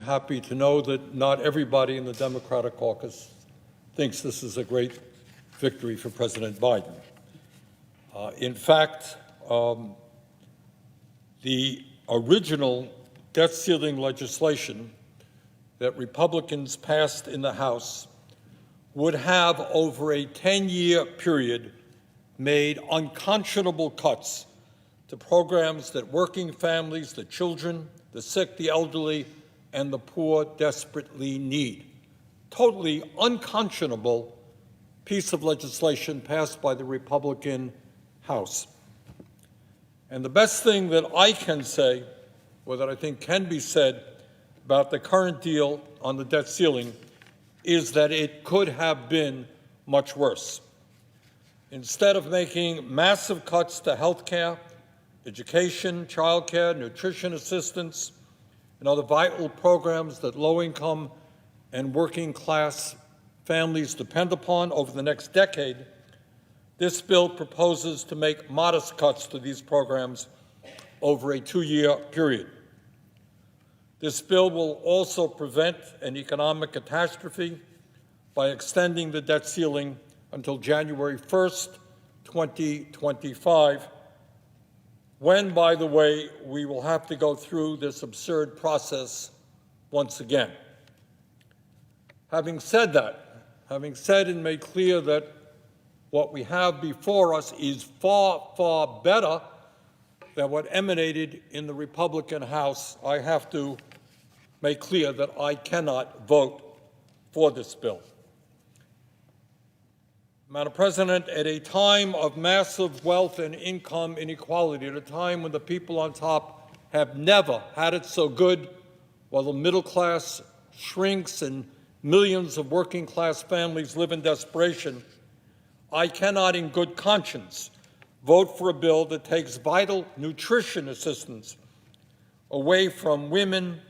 happy to know that not everybody in the Democratic caucus thinks this is a great victory for President Biden. In fact, the original debt ceiling legislation that Republicans passed in the House would have, over a 10-year period, made unconscionable cuts to programs that working families, the children, the sick, the elderly, and the poor desperately need. Totally unconscionable piece of legislation passed by the Republican House. And the best thing that I can say, or that I think can be said, about the current deal on the debt ceiling is that it could have been much worse. Instead of making massive cuts to health care, education, child care, nutrition assistance, and other vital programs that low-income and working-class families depend upon over the next decade, this bill proposes to make modest cuts to these programs over a 2-year period. This bill will also prevent an economic catastrophe by extending the debt ceiling until January 1st, 2025, when, by the way, we will have to go through this absurd process once again. Having said that, having said and made clear that what we have before us is far, far better than what emanated in the Republican House, I have to make clear that I cannot vote for this bill. Madam President, at a time of massive wealth and income inequality, at a time when the people on top have never had it so good, while the middle class shrinks and millions of working class families live in desperation, I cannot in good conscience vote for a bill that takes vital nutrition assistance away from women,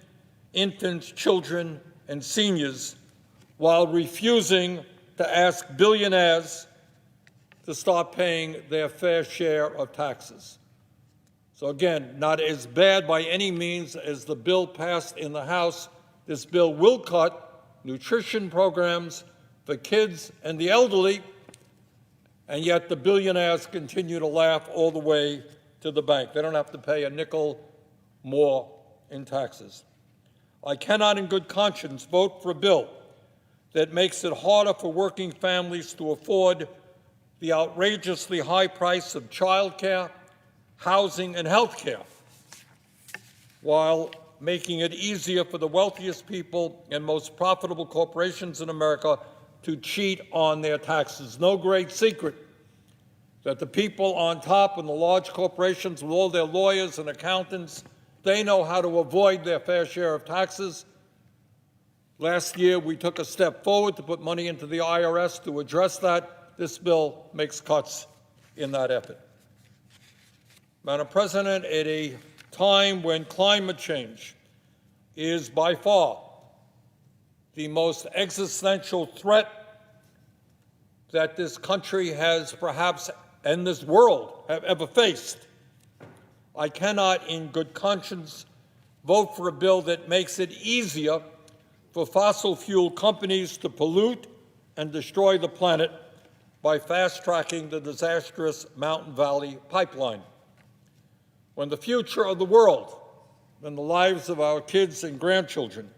infants, children, and seniors, while refusing to ask billionaires to start paying their fair share of taxes. So again, not as bad by any means as the bill passed in the House. This bill will cut nutrition programs for kids and the elderly, and yet the billionaires continue to laugh all the way to the bank. They don't have to pay a nickel more in taxes. I cannot in good conscience vote for a bill that makes it harder for working families to afford the outrageously high price of child care, housing, and health care, while making it easier for the wealthiest people and most profitable corporations in America to cheat on their taxes. No great secret that the people on top and the large corporations with all their lawyers and accountants, they know how to avoid their fair share of taxes. Last year, we took a step forward to put money into the IRS to address that. This bill makes cuts in that effort. Madam President, at a time when climate change is by far the most existential threat that this country has perhaps, and this world, have ever faced, I cannot in good conscience vote for a bill that makes it easier for fossil fuel companies to pollute and destroy the planet by fast-tracking the disastrous Mountain Valley Pipeline. When the future of the world and the lives of our kids and grandchildren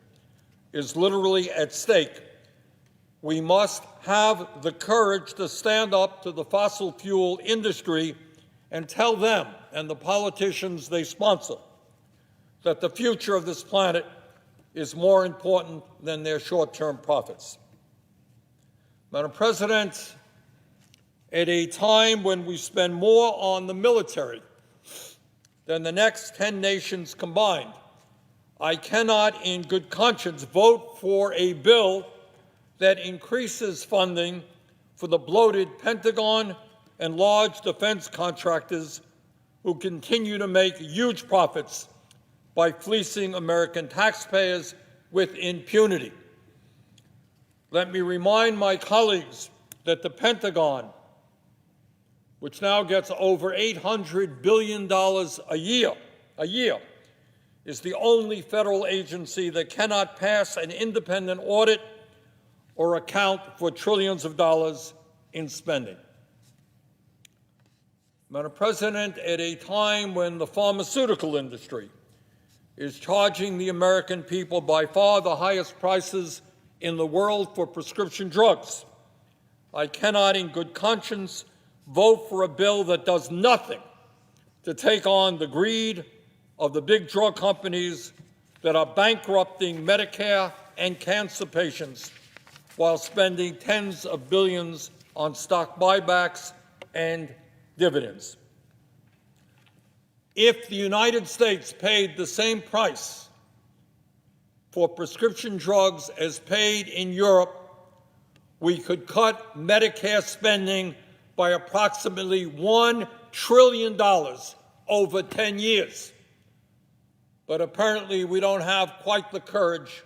is literally at stake, we must have the courage to stand up to the fossil fuel industry and tell them and the politicians they sponsor that the future of this planet is more important than their short-term profits. Madam President, at a time when we spend more on the military than the next 10 nations combined, I cannot in good conscience vote for a bill that increases funding for the bloated Pentagon and large defense contractors who continue to make huge profits by fleecing American taxpayers with impunity. Let me remind my colleagues that the Pentagon, which now gets over $800 billion a year, is the only federal agency that cannot pass an independent audit or account for trillions of dollars in spending. Madam President, at a time when the pharmaceutical industry is charging the American people by far the highest prices in the world for prescription drugs, I cannot in good conscience vote for a bill that does nothing to take on the greed of the big drug companies that are bankrupting Medicare and cancer patients while spending tens of billions on stock buybacks and dividends. If the United States paid the same price for prescription drugs as paid in Europe, we could cut Medicare spending by approximately $1 trillion over 10 years. But apparently we don't have quite the courage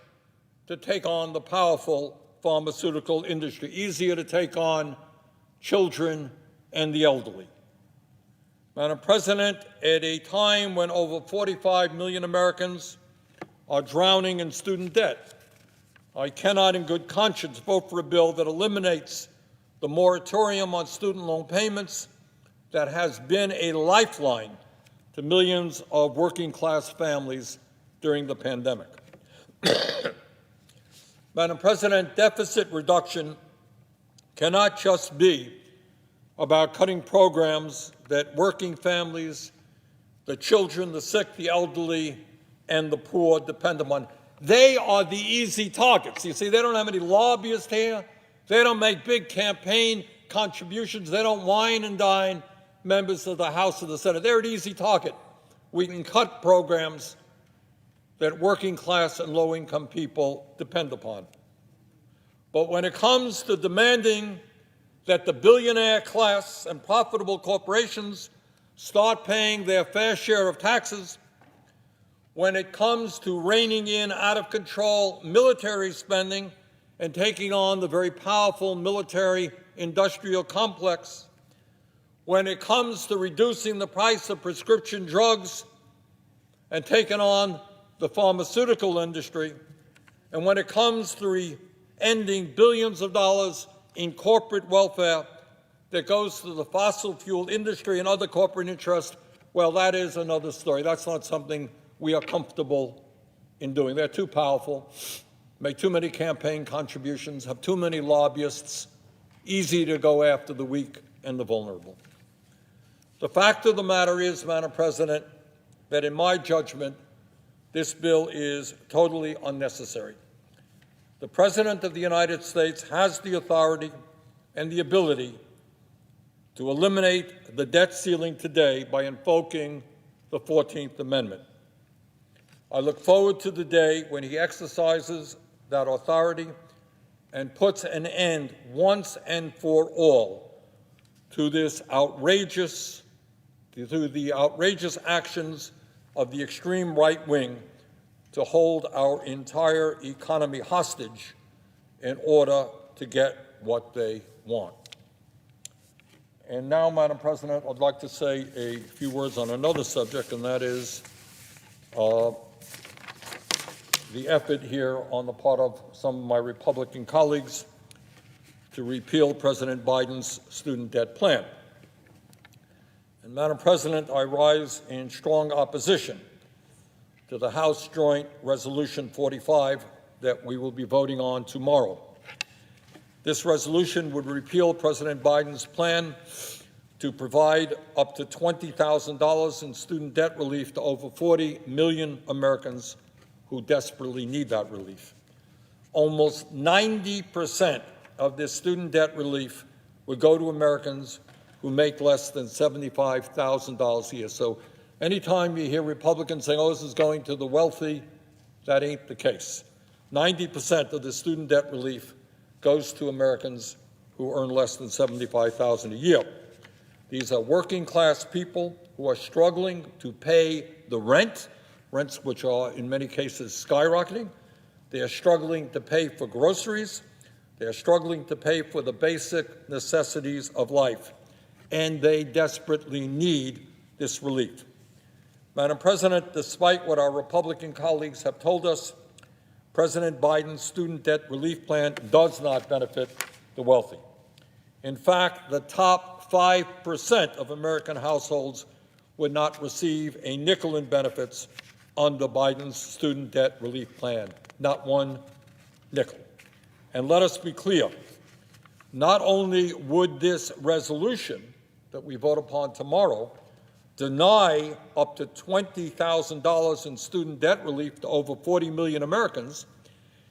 to take on the powerful pharmaceutical industry. Easier to take on children and the elderly. Madam President, at a time when over 45 million Americans are drowning in student debt, I cannot in good conscience vote for a bill that eliminates the moratorium on student loan payments that has been a lifeline to millions of working-class families during the pandemic. Madam President, deficit reduction cannot just be about cutting programs that working families, the children, the sick, the elderly, and the poor depend upon. They are the easy targets. You see, they don't have any lobbyists here. They don't make big campaign contributions. They don't wine and dine members of the House or the Senate. They're an easy target. We can cut programs that working class and low-income people depend upon. But when it comes to demanding that the billionaire class and profitable corporations start paying their fair share of taxes, when it comes to reining in out-of-control military spending and taking on the very powerful military-industrial complex, when it comes to reducing the price of prescription drugs and taking on the pharmaceutical industry, and when it comes to ending billions of dollars in corporate welfare that goes to the fossil fuel industry and other corporate interests, well, that is another story. That's not something we are comfortable in doing. They're too powerful, make too many campaign contributions, have too many lobbyists, easy to go after the weak and the vulnerable. The fact of the matter is, Madam President, that in my judgment, this bill is totally unnecessary. The President of the United States has the authority and the ability to eliminate the debt ceiling today by invoking the 14th Amendment. I look forward to the day when he exercises that authority and puts an end once and for all to the outrageous actions of the extreme right wing to hold our entire economy hostage in order to get what they want. And now, Madam President, I'd like to say a few words on another subject, and that is the effort here on the part of some of my Republican colleagues to repeal President Biden's student debt plan. And Madam President, I rise in strong opposition to the House Joint Resolution 45 that we will be voting on tomorrow. This resolution would repeal President Biden's plan to provide up to $20,000 in student debt relief to over 40 million Americans who desperately need that relief. Almost 90% of this student debt relief would go to Americans who make less than $75,000 a year. So anytime you hear Republicans saying, oh, this is going to the wealthy, that ain't the case. 90% of the student debt relief goes to Americans who earn less than $75,000 a year. These are working class people who are struggling to pay the rents which are in many cases skyrocketing. They are struggling to pay for groceries. They are struggling to pay for the basic necessities of life. And they desperately need this relief. Madam President, despite what our Republican colleagues have told us, President Biden's student debt relief plan does not benefit the wealthy. In fact, the top 5% of American households would not receive a nickel in benefits under Biden's student debt relief plan, not one nickel. And let us be clear, not only would this resolution that we vote upon tomorrow deny up to $20,000 in student debt relief to over 40 million Americans,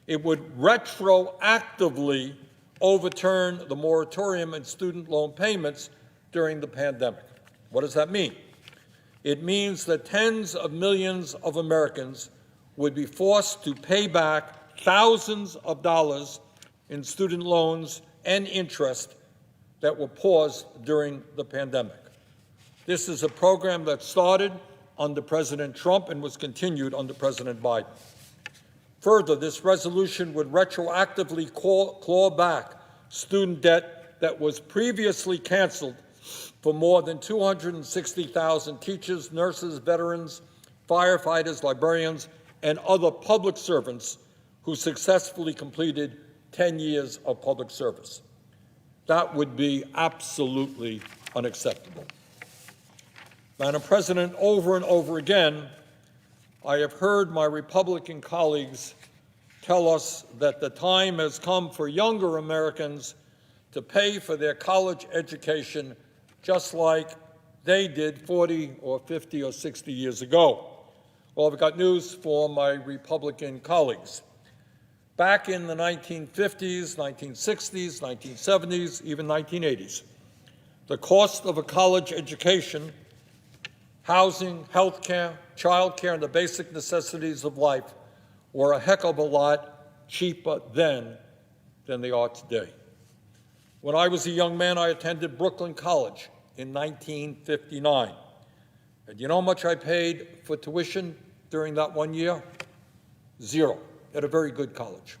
it would retroactively overturn the moratorium in student loan payments during the pandemic. What does that mean? It means that tens of millions of Americans would be forced to pay back thousands of dollars in student loans and interest that were paused during the pandemic. This is a program that started under President Trump and was continued under President Biden. Further, this resolution would retroactively claw back student debt that was previously canceled for more than 260,000 teachers, nurses, veterans, firefighters, librarians, and other public servants who successfully completed 10 years of public service. That would be absolutely unacceptable. Madam President, over and over again, I have heard my Republican colleagues tell us that the time has come for younger Americans to pay for their college education just like they did 40 or 50 or 60 years ago. Well, I've got news for my Republican colleagues. Back in the 1950s, 1960s, 1970s, even 1980s, the cost of a college education, housing, health care, child care, and the basic necessities of life were a heck of a lot cheaper then than they are today. When I was a young man, I attended Brooklyn College in 1959. And you know how much I paid for tuition during that 1 year? Zero, at a very good college.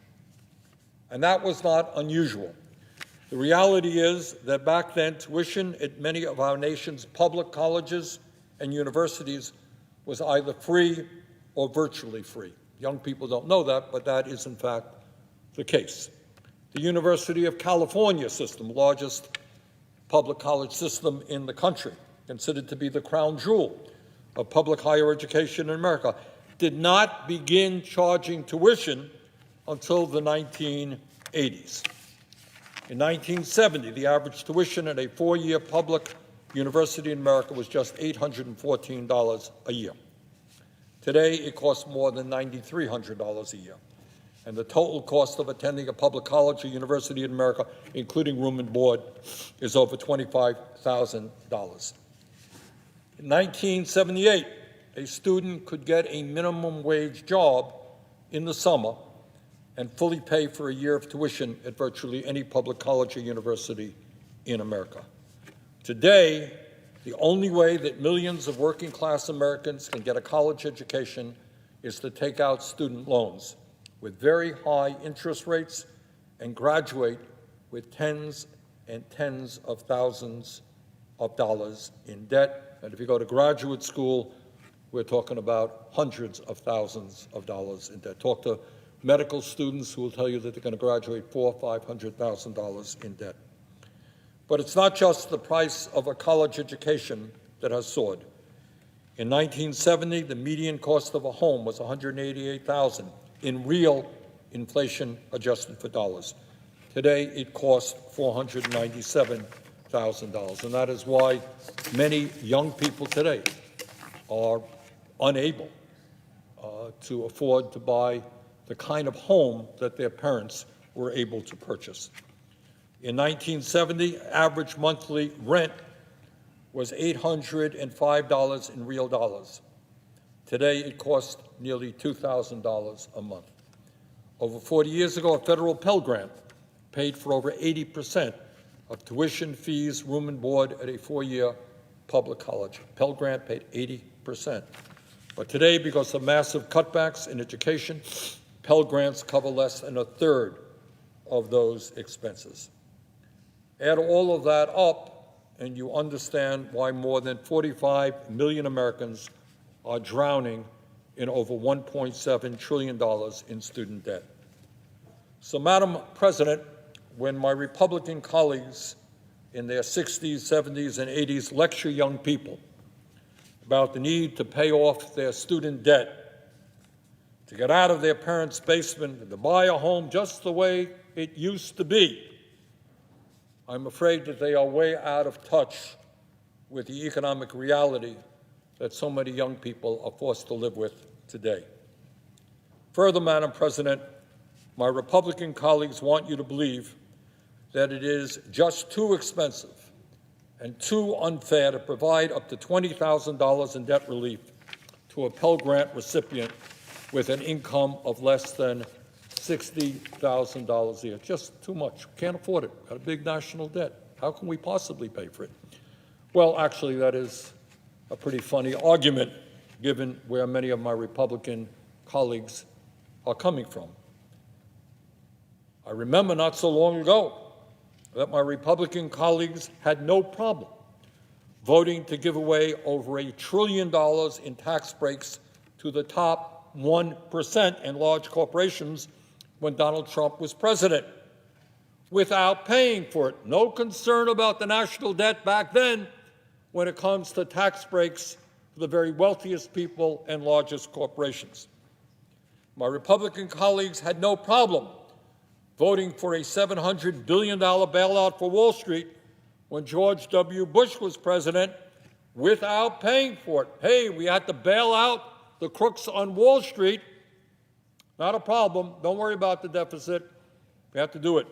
And that was not unusual. The reality is that back then, tuition at many of our nation's public colleges and universities was either free or virtually free. Young people don't know that, but that is in fact the case. The University of California system, largest public college system in the country, considered to be the crown jewel of public higher education in America, did not begin charging tuition until the 1980s. In 1970, the average tuition at a four-year public university in America was just $814 a year. Today, it costs more than $9,300 a year. And the total cost of attending a public college or university in America, including room and board, is over $25,000. In 1978, a student could get a minimum wage job in the summer and fully pay for a year of tuition at virtually any public college or university in America. Today, the only way that millions of working-class Americans can get a college education is to take out student loans with very high interest rates and graduate with tens and tens of thousands of dollars in debt. And if you go to graduate school, we're talking about hundreds of thousands of dollars in debt. Talk to medical students who will tell you that they're going to graduate $400,000 or $500,000 in debt. But it's not just the price of a college education that has soared. In 1970, the median cost of a home was $188,000 in real inflation adjusted for dollars. Today, it costs $497,000, and that is why many young people today are unable to afford to buy the kind of home that their parents were able to purchase. In 1970, average monthly rent was $805 in real dollars. Today, it costs nearly $2,000 a month. Over 40 years ago, a federal Pell Grant paid for over 80% of tuition, fees, room and board at a four-year public college. Pell Grant paid 80%. But today, because of massive cutbacks in education, Pell Grants cover less than a third of those expenses. Add all of that up, and you understand why more than 45 million Americans are drowning in over $1.7 trillion in student debt. So, Madam President, when my Republican colleagues in their 60s, 70s, and 80s lecture young people about the need to pay off their student debt, to get out of their parents' basement, and to buy a home just the way it used to be, I'm afraid that they are way out of touch with the economic reality that so many young people are forced to live with today. Further, Madam President, my Republican colleagues want you to believe that it is just too expensive and too unfair to provide up to $20,000 in debt relief to a Pell Grant recipient with an income of less than $60,000 a year. Just too much. Can't afford it. Got a big national debt. How can we possibly pay for it? Well, actually, that is a pretty funny argument, given where many of my Republican colleagues are coming from. I remember not so long ago that my Republican colleagues had no problem voting to give away over $1 trillion in tax breaks to the top 1% in large corporations when Donald Trump was president, without paying for it. No concern about the national debt back then when it comes to tax breaks for the very wealthiest people and largest corporations. My Republican colleagues had no problem voting for a $700 billion bailout for Wall Street when George W. Bush was president without paying for it. Hey, we had to bail out the crooks on Wall Street. Not a problem. Don't worry about the deficit. We have to do it.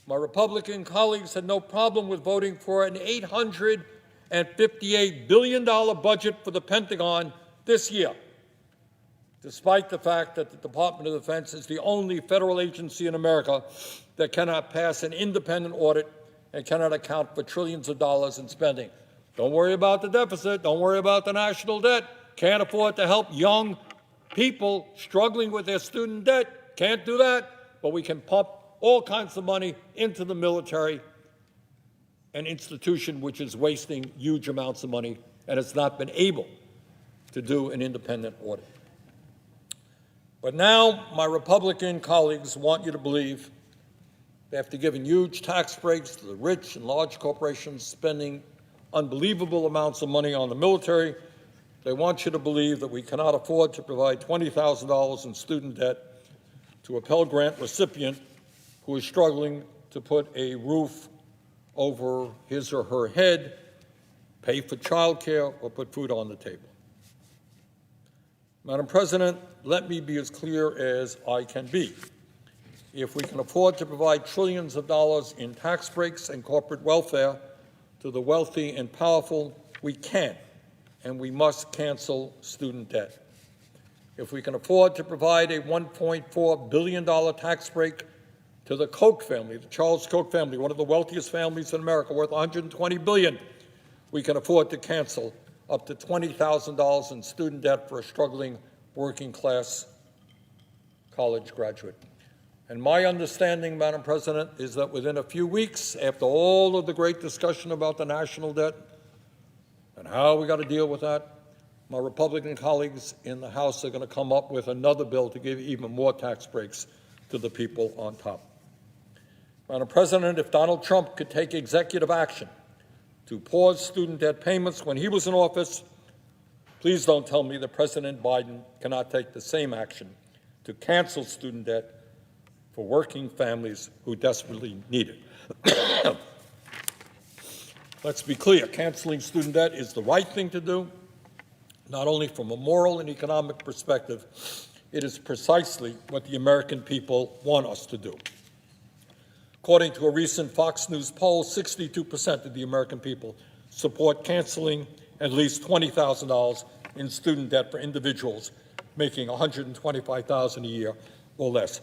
My Republican colleagues had no problem with voting for an $858 billion budget for the Pentagon this year, despite the fact that the Department of Defense is the only federal agency in America that cannot pass an independent audit and cannot account for trillions of dollars in spending. Don't worry about the deficit. Don't worry about the national debt. Can't afford to help young people struggling with their student debt. Can't do that. But we can pump all kinds of money into the military, an institution which is wasting huge amounts of money and has not been able to do an independent audit. But now my Republican colleagues want you to believe that after giving huge tax breaks to the rich and large corporations spending unbelievable amounts of money on the military, they want you to believe that we cannot afford to provide $20,000 in student debt to a Pell Grant recipient who is struggling to put a roof over his or her head, pay for child care, or put food on the table. Madam President, let me be as clear as I can be. If we can afford to provide trillions of dollars in tax breaks and corporate welfare to the wealthy and powerful, we can and we must cancel student debt. If we can afford to provide a $1.4 billion tax break to the Koch family, the Charles Koch family, one of the wealthiest families in America, worth $120 billion, we can afford to cancel up to $20,000 in student debt for a struggling working-class college graduate. And my understanding, Madam President, is that within a few weeks, after all of the great discussion about the national debt and how we got to deal with that, my Republican colleagues in the House are going to come up with another bill to give even more tax breaks to the people on top. Madam President, if Donald Trump could take executive action to pause student debt payments when he was in office, please don't tell me that President Biden cannot take the same action to cancel student debt for working families who desperately need it. Let's be clear, canceling student debt is the right thing to do, not only from a moral and economic perspective, it is precisely what the American people want us to do. According to a recent Fox News poll, 62% of the American people support canceling at least $20,000 in student debt for individuals making $125,000 a year or less.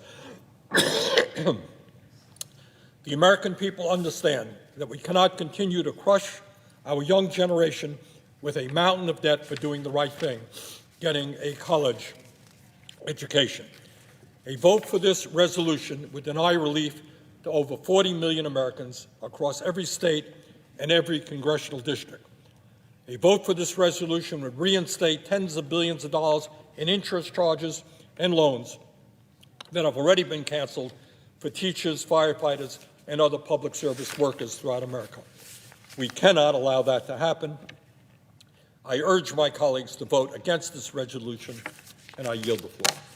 The American people understand that we cannot continue to crush our young generation with a mountain of debt for doing the right thing, getting a college education. A vote for this resolution would deny relief to over 40 million Americans across every state and every congressional district. A vote for this resolution would reinstate tens of billions of dollars in interest charges and loans that have already been canceled for teachers, firefighters, and other public service workers throughout America. We cannot allow that to happen. I urge my colleagues to vote against this resolution, and I yield the floor.